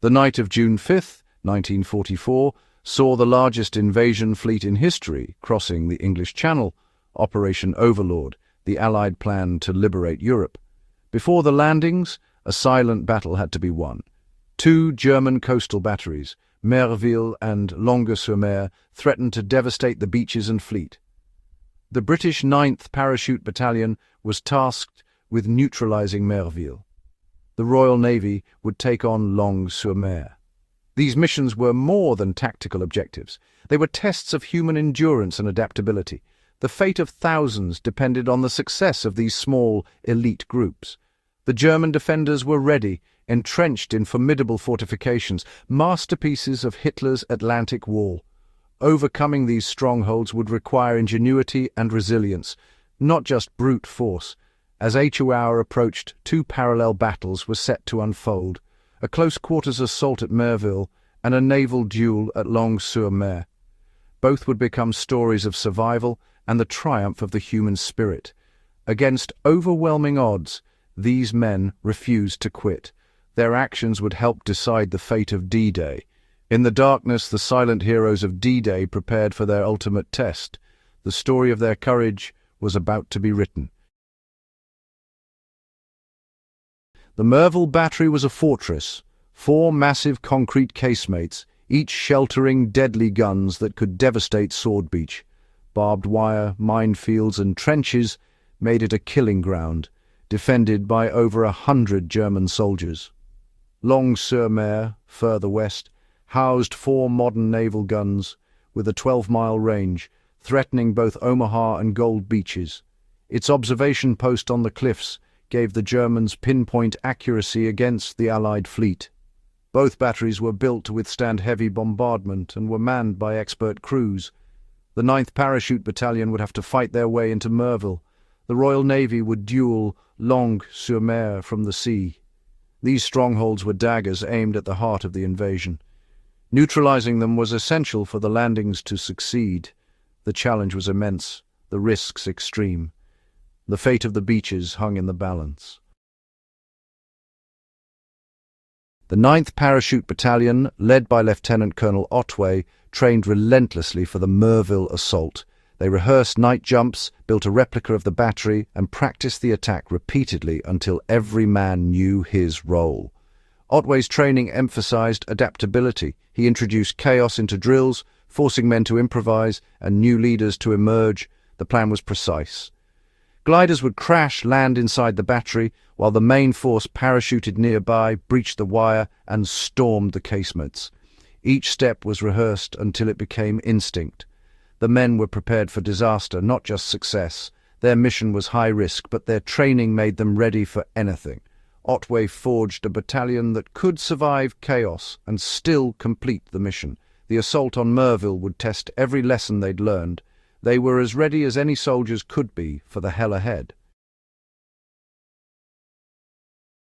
The night of June 5, 1944, saw the largest invasion fleet in history crossing the English Channel, Operation Overlord, the Allied plan to liberate Europe. Before the landings, a silent battle had to be won. Two German coastal batteries, Merville and Longues-sur-Mer, threatened to devastate the beaches and fleet. The British 9th Parachute Battalion was tasked with neutralizing Merville. The Royal Navy would take on Longues-sur-Mer. These missions were more than tactical objectives. They were tests of human endurance and adaptability. The fate of thousands depended on the success of these small, elite groups. The German defenders were ready, entrenched in formidable fortifications, masterpieces of Hitler's Atlantic Wall. Overcoming these strongholds would require ingenuity and resilience, not just brute force. As HO hour approached, two parallel battles were set to unfold: a close-quarters assault at Merville and a naval duel at Longues-sur-Mer. Both would become stories of survival and the triumph of the human spirit. Against overwhelming odds, these men refused to quit. Their actions would help decide the fate of D-Day. In the darkness, the silent heroes of D-Day prepared for their ultimate test. The story of their courage was about to be written. The Merville Battery was a fortress, 4 massive concrete casemates, each sheltering deadly guns that could devastate Sword Beach. Barbed wire, minefields and trenches made it a killing ground, defended by over 100 German soldiers. Longues-sur-Mer, further west, housed 4 modern naval guns with a 12-mile range, threatening both Omaha and Gold Beaches. Its observation post on the cliffs gave the Germans pinpoint accuracy against the Allied fleet. Both batteries were built to withstand heavy bombardment and were manned by expert crews. The 9th Parachute Battalion would have to fight their way into Merville. The Royal Navy would duel Longues-sur-Mer from the sea. These strongholds were daggers aimed at the heart of the invasion. Neutralizing them was essential for the landings to succeed. The challenge was immense, the risks extreme. The fate of the beaches hung in the balance. The 9th Parachute Battalion, led by Lieutenant Colonel Otway, trained relentlessly for the Merville assault. They rehearsed night jumps, built a replica of the battery, and practiced the attack repeatedly until every man knew his role. Otway's training emphasized adaptability. He introduced chaos into drills, forcing men to improvise and new leaders to emerge. The plan was precise. Gliders would crash land inside the battery, while the main force parachuted nearby, breached the wire, and stormed the casemates. Each step was rehearsed until it became instinct. The men were prepared for disaster, not just success. Their mission was high risk, but their training made them ready for anything. Otway forged a battalion that could survive chaos and still complete the mission. The assault on Merville would test every lesson they'd learned. They were as ready as any soldiers could be for the hell ahead.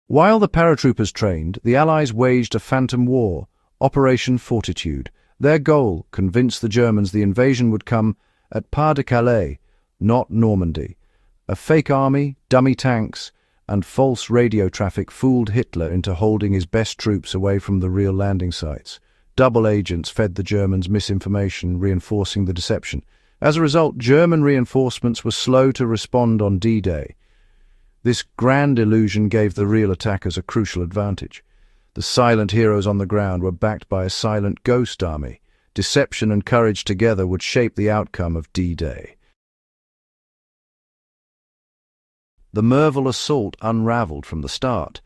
While the paratroopers trained, the Allies waged a phantom war, Operation Fortitude. Their goal: convince the Germans the invasion would come at Pas-de-Calais, not Normandy. A fake army, dummy tanks, and false radio traffic fooled Hitler into holding his best troops away from the real landing sites. Double agents fed the Germans misinformation, reinforcing the deception. As a result, German reinforcements were slow to respond on D-Day. This grand illusion gave the real attackers a crucial advantage. The silent heroes on the ground were backed by a silent ghost army. Deception and courage together would shape the outcome of D-Day. The Merville assault unraveled from the start.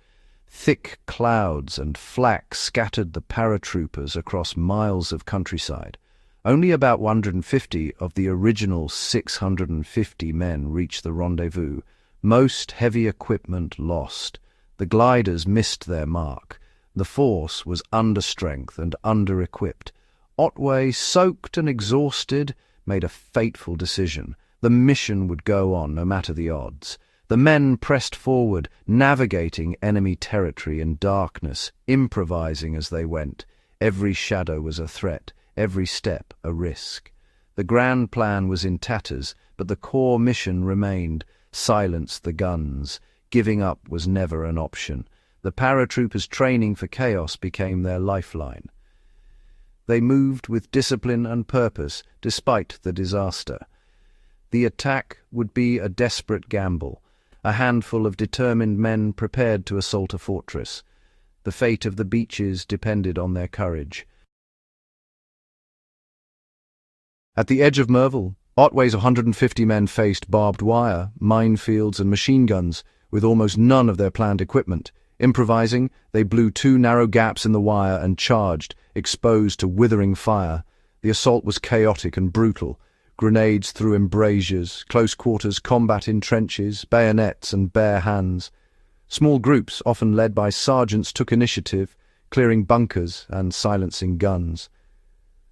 Thick clouds and flak scattered the paratroopers across miles of countryside. Only about 150 of the original 650 men reached the rendezvous. Most heavy equipment lost. The gliders missed their mark. The force was under-strength and under-equipped. Otway, soaked and exhausted, made a fateful decision. The mission would go on no matter the odds. The men pressed forward, navigating enemy territory in darkness, improvising as they went. Every shadow was a threat, every step a risk. The grand plan was in tatters, but the core mission remained: silence the guns. Giving up was never an option. The paratroopers' training for chaos became their lifeline. They moved with discipline and purpose despite the disaster. The attack would be a desperate gamble, a handful of determined men prepared to assault a fortress. The fate of the beaches depended on their courage. At the edge of Merville, Otway's 150 men faced barbed wire, minefields and machine guns, with almost none of their planned equipment. Improvising, they blew 2 narrow gaps in the wire and charged, exposed to withering fire. The assault was chaotic and brutal. Grenades through embrasures, close quarters combat in trenches, bayonets and bare hands. Small groups, often led by sergeants, took initiative, clearing bunkers and silencing guns.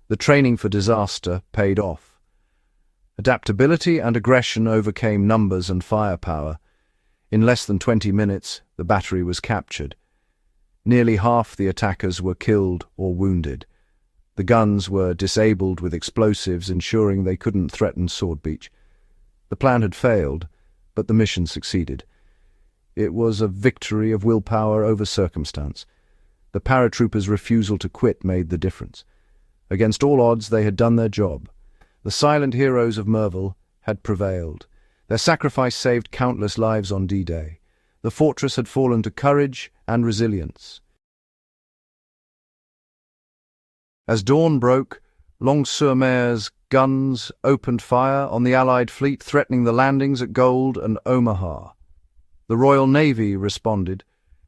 The training for disaster paid off. Adaptability and aggression overcame numbers and firepower. In less than 20 minutes, the battery was captured. Nearly half the attackers were killed or wounded. The guns were disabled with explosives, ensuring they couldn't threaten Swordbeach. The plan had failed, but the mission succeeded. It was a victory of willpower over circumstance. The paratroopers' refusal to quit made the difference. Against all odds, they had done their job. The silent heroes of Merville had prevailed. Their sacrifice saved countless lives on D-Day. The fortress had fallen to courage and resilience. As dawn broke, Long-sur-Mer's guns opened fire on the Allied fleet, threatening the landings at Gold and Omaha. The Royal Navy responded.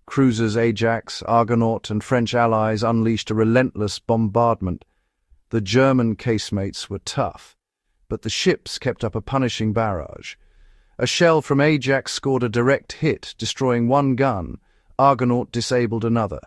Cruisers Ajax, Argonaut, and French allies unleashed a relentless bombardment. The German casemates were tough, but the ships kept up a punishing barrage. A shell from Ajax scored a direct hit, destroying 1 gun. Argonaut disabled another.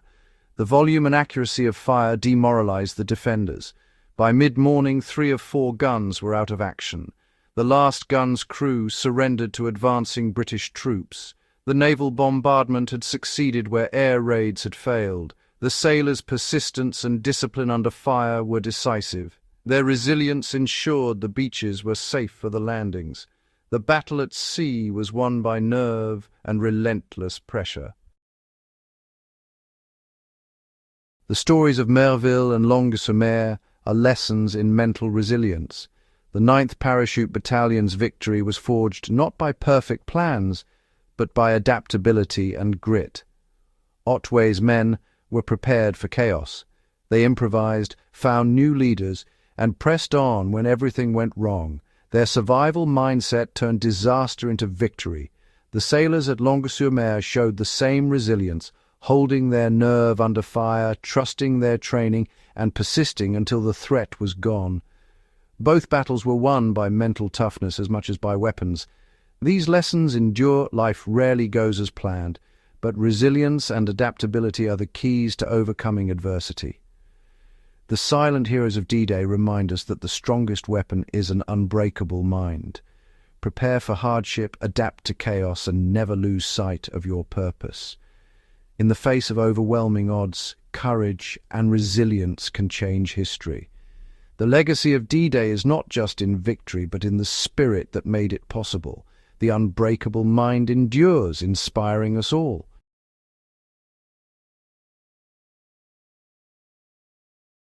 The volume and accuracy of fire demoralized the defenders. By mid-morning, 3 of 4 guns were out of action. The last gun's crew surrendered to advancing British troops. The naval bombardment had succeeded where air raids had failed. The sailors' persistence and discipline under fire were decisive. Their resilience ensured the beaches were safe for the landings. The battle at sea was won by nerve and relentless pressure. The stories of Merville and Longue-sur-Mer are lessons in mental resilience. The 9th Parachute Battalion's victory was forged not by perfect plans, but by adaptability and grit. Otway's men were prepared for chaos. They improvised, found new leaders, and pressed on when everything went wrong. Their survival mindset turned disaster into victory. The sailors at Longue-sur-Mer showed the same resilience, holding their nerve under fire, trusting their training, and persisting until the threat was gone. Both battles were won by mental toughness as much as by weapons. These lessons endure. Life rarely goes as planned, but resilience and adaptability are the keys to overcoming adversity. The silent heroes of D-Day remind us that the strongest weapon is an unbreakable mind. Prepare for hardship, adapt to chaos, and never lose sight of your purpose. In the face of overwhelming odds, courage and resilience can change history. The legacy of D-Day is not just in victory, but in the spirit that made it possible. The unbreakable mind endures, inspiring us all.